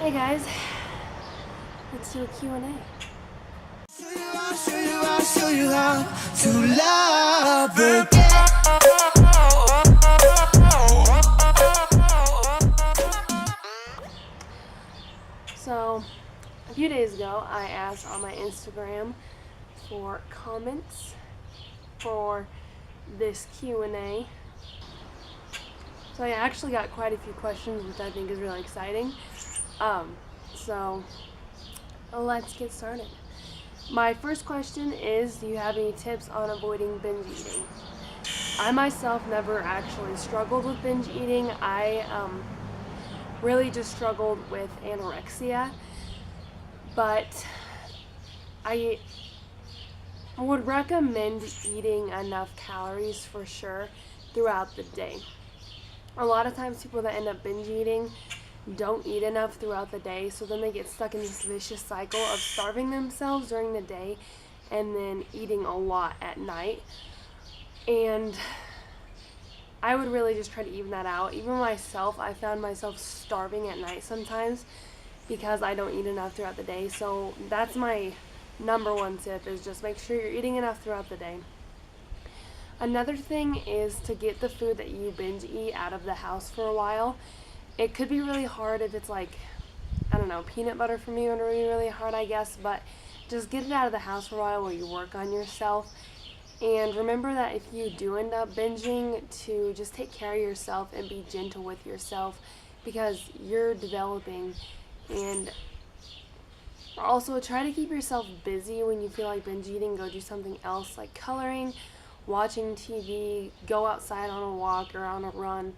Hey guys, let's do a Q&A. Show you how to love her. So, a few days ago, I asked on my Instagram for comments for this Q&A. So I actually got quite a few questions, which I think is really exciting. So let's get started. My first question is, do you have any tips on avoiding binge eating? I myself never actually struggled with binge eating. I really just struggled with anorexia, but I would recommend eating enough calories for sure throughout the day. A lot of times people that end up binge eating don't eat enough throughout the day, so then they get stuck in this vicious cycle of starving themselves during the day and then eating a lot at night. And I would really just try to even that out. Even myself, I found myself starving at night sometimes because I don't eat enough throughout the day. So that's my number one tip, is just make sure you're eating enough throughout the day. Another thing is to get the food that you binge eat out of the house for a while. It could be really hard if it's like, I don't know, peanut butter for me would be really hard, I guess, but just get it out of the house for a while while you work on yourself. And remember that if you do end up binging, to just take care of yourself and be gentle with yourself, because you're developing. And also try to keep yourself busy when you feel like binge eating. Go do something else like coloring, watching TV, go outside on a walk or on a run,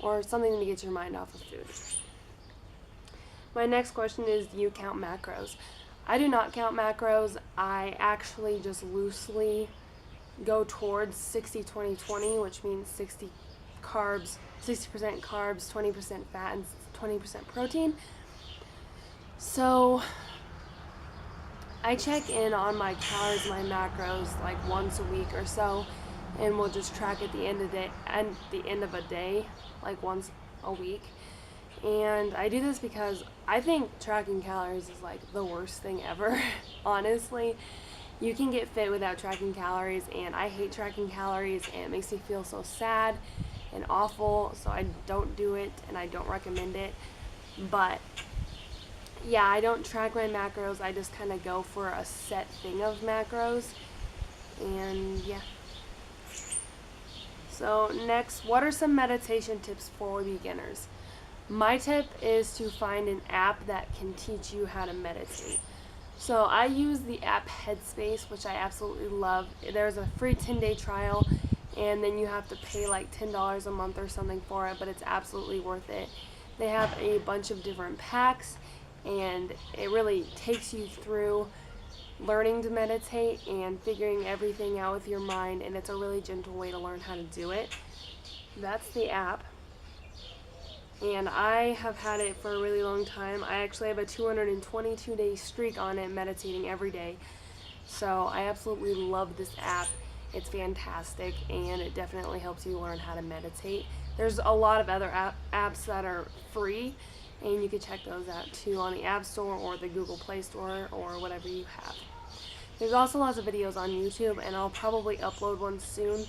or something to get your mind off of food. My next question is, do you count macros? I do not count macros. I actually just loosely go towards 60-20-20, which means 60% carbs, 20% fat, and 20% protein. So I check in on my calories, my macros, like once a week or so, and we'll just track at the end of a day, like once a week. And I do this because I think tracking calories is like the worst thing ever. Honestly, you can get fit without tracking calories, and I hate tracking calories, and it makes me feel so sad and awful, so I don't do it and I don't recommend it. But yeah, I don't track my macros. I just kind of go for a set thing of macros. And yeah. So next, what are some meditation tips for beginners? My tip is to find an app that can teach you how to meditate. So I use the app Headspace, which I absolutely love. There's a free 10-day trial, and then you have to pay like $10 a month or something for it, but it's absolutely worth it. They have a bunch of different packs, and it really takes you through learning to meditate and figuring everything out with your mind, and it's a really gentle way to learn how to do it. That's the app, and I have had it for a really long time. I actually have a 222-day streak on it, meditating every day. So I absolutely love this app. It's fantastic, and it definitely helps you learn how to meditate. There's a lot of other apps that are free, and you can check those out too on the App Store or the Google Play Store or whatever you have. There's also lots of videos on YouTube, and I'll probably upload one soon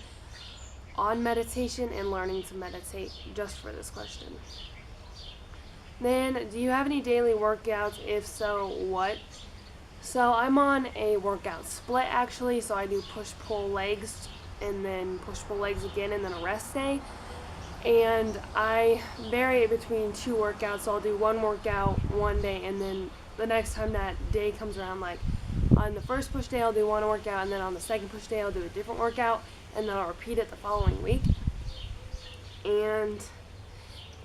on meditation and learning to meditate, just for this question. Then, do you have any daily workouts? If so, what? So I'm on a workout split actually, so I do push-pull legs and then push-pull legs again and then a rest day. And I vary between two workouts, so I'll do one workout one day, and then the next time that day comes around, like on the first push day I'll do one workout, and then on the second push day I'll do a different workout, and then I'll repeat it the following week. And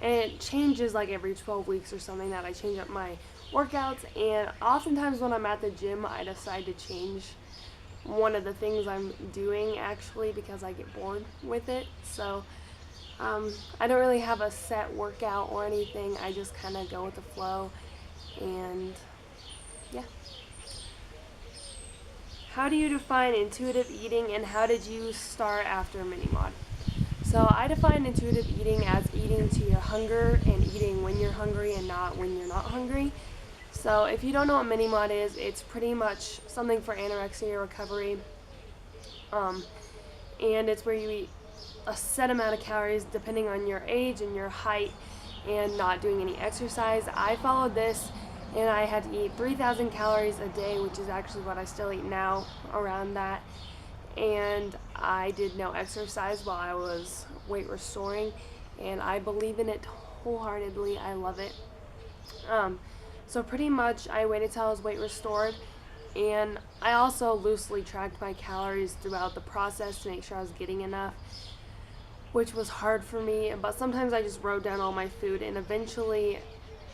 it changes like every 12 weeks or something that I change up my workouts, and oftentimes when I'm at the gym I decide to change one of the things I'm doing actually because I get bored with it. So I don't really have a set workout or anything. I just kind of go with the flow, and yeah. How do you define intuitive eating, and how did you start after mini mod? So I define intuitive eating as eating to your hunger and eating when you're you're hungry and not when you're not hungry. So if you don't know what mini mod is, it's pretty much something for anorexia recovery. And it's where you eat a set amount of calories depending on your age and your height and not doing any exercise. I followed this and I had to eat 3,000 calories a day, which is actually what I still eat now, around that. And I did no exercise while I was weight restoring, and I believe in it wholeheartedly. I love it. So pretty much I waited till I was weight restored, and I also loosely tracked my calories throughout the process to make sure I was getting enough, which was hard for me, but sometimes I just wrote down all my food, and eventually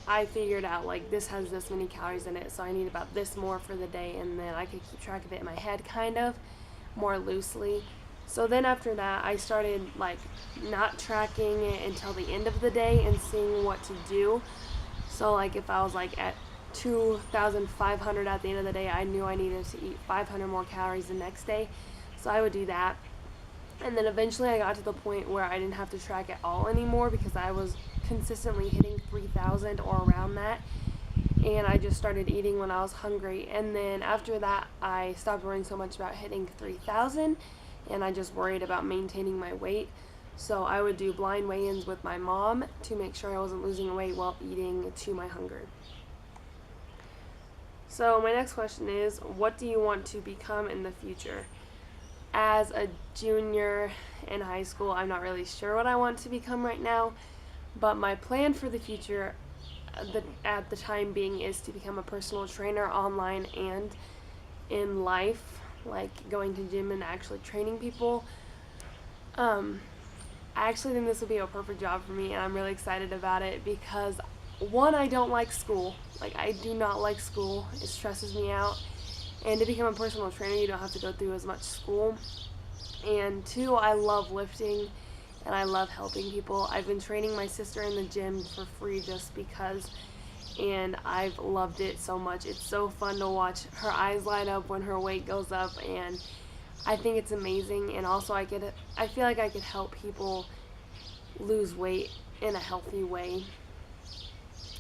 I figured out like this has this many calories in it, so I need about this more for the day, and then I could keep track of it in my head kind of more loosely. So then after that I started like not tracking it until the end of the day and seeing what to do. So like if I was like at 2,500 at the end of the day, I knew I needed to eat 500 more calories the next day, so I would do that. And then eventually I got to the point where I didn't have to track at all anymore because I was consistently hitting 3,000 or around that, and I just started eating when I was hungry. And then after that I stopped worrying so much about hitting 3,000, and I just worried about maintaining my weight. So I would do blind weigh-ins with my mom to make sure I wasn't losing weight while eating to my hunger. So my next question is, what do you want to become in the future? As a junior in high school, I'm not really sure what I want to become right now, but my plan for the future at the time being is to become a personal trainer online and in life, like going to gym and actually training people. I actually think this will be a perfect job for me, and I'm really excited about it because, one, I don't like school. Like, I do not like school. It stresses me out. And to become a personal trainer, you don't have to go through as much school. And two, I love lifting and I love helping people. I've been training my sister in the gym for free just because, and I've loved it so much. It's so fun to watch her eyes light up when her weight goes up, and I think it's amazing. And also I feel like I could help people lose weight in a healthy way.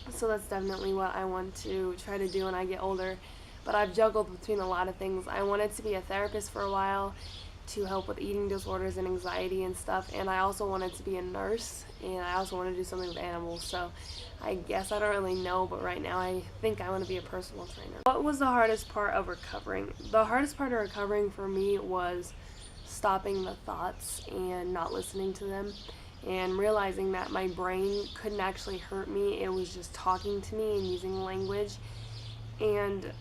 So that's definitely what I want to try to do when I get older. But I've juggled between a lot of things. I wanted to be a therapist for a while to help with eating disorders and anxiety and stuff, and I also wanted to be a nurse, and I also want to do something with animals. So I guess I don't really know, but right now I think I want to be a personal trainer. What was the hardest part of recovering? The hardest part of recovering for me was stopping the thoughts and not listening to them, and realizing that my brain couldn't actually hurt me. It was just talking to me and using language. And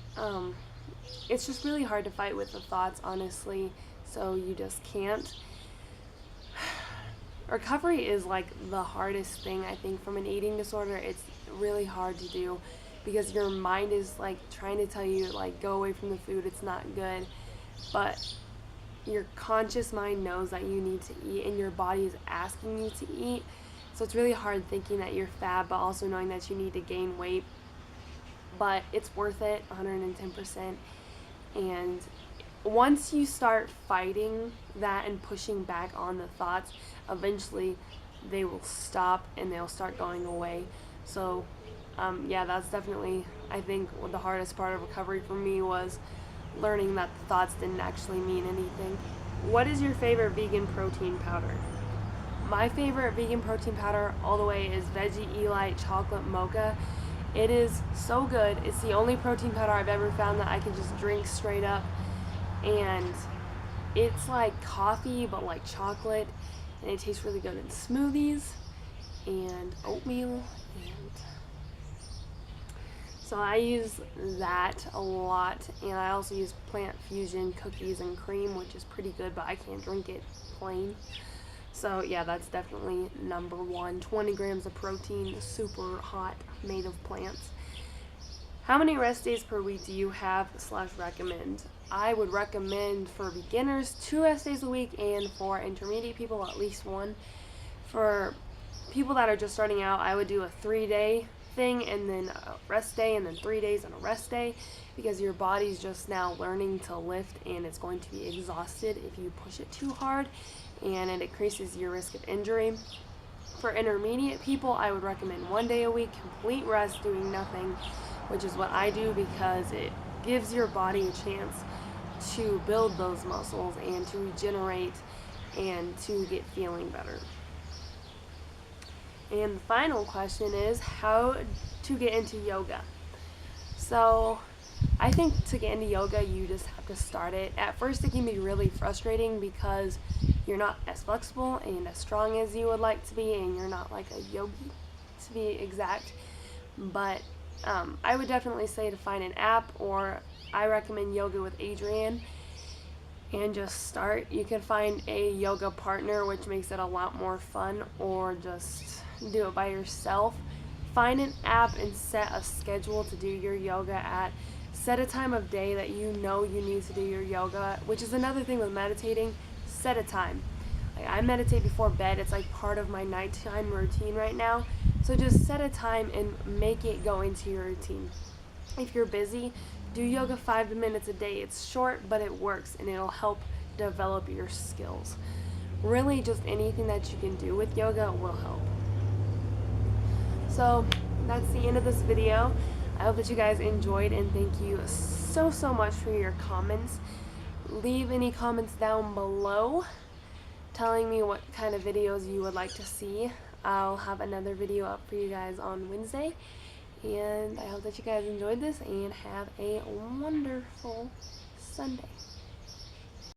it's just really hard to fight with the thoughts, honestly, so you just can't. Recovery is like the hardest thing, I think, from an eating disorder. It's really hard to do because your mind is like trying to tell you like go away from the food, it's not good, but your conscious mind knows that you need to eat and your body is asking you to eat. So it's really hard thinking that you're fat but also knowing that you need to gain weight. But it's worth it, 110%. And once you start fighting that and pushing back on the thoughts, eventually they will stop and they'll start going away. So yeah, that's definitely, I think, what the hardest part of recovery for me was learning that the thoughts didn't actually mean anything. What is your favorite vegan protein powder? My favorite vegan protein powder all the way is Veggie Elite Chocolate Mocha. It is so good. It's the only protein powder I've ever found that I can just drink straight up. And it's like coffee, but like chocolate. And it tastes really good in smoothies and oatmeal. And so I use that a lot. And I also use Plant Fusion cookies and cream, which is pretty good, but I can't drink it plain. So yeah, that's definitely number one. 20 grams of protein, super hot, made of plants. How many rest days per week do you have / recommend? I would recommend for beginners 2 rest days a week, and for intermediate people at least 1. For people that are just starting out, I would do a 3-day thing and then a rest day and then 3 days and a rest day, because your body's just now learning to lift and it's going to be exhausted if you push it too hard, and it increases your risk of injury. For intermediate people, I would recommend 1 day a week, complete rest, doing nothing, which is what I do because it gives your body a chance to build those muscles and to regenerate and to get feeling better. And the final question is how to get into yoga. So I think to get into yoga, you just have to start it. At first, it can be really frustrating because you're not as flexible and as strong as you would like to be, and you're not like a yogi, to be exact. But I would definitely say to find an app, or I recommend Yoga with Adriene, and just start. You can find a yoga partner, which makes it a lot more fun, or just do it by yourself. Find an app and set a schedule to do your yoga at. Set a time of day that you know you need to do your yoga, which is another thing with meditating. Set a time. Like, I meditate before bed. It's like part of my nighttime routine right now. So just set a time and make it go into your routine. If you're busy, do yoga 5 minutes a day. It's short, but it works, and it'll help develop your skills. Really, just anything that you can do with yoga will help. So that's the end of this video. I hope that you guys enjoyed, and thank you so much for your comments. Leave any comments down below telling me what kind of videos you would like to see. I'll have another video up for you guys on Wednesday, and I hope that you guys enjoyed this and have a wonderful Sunday.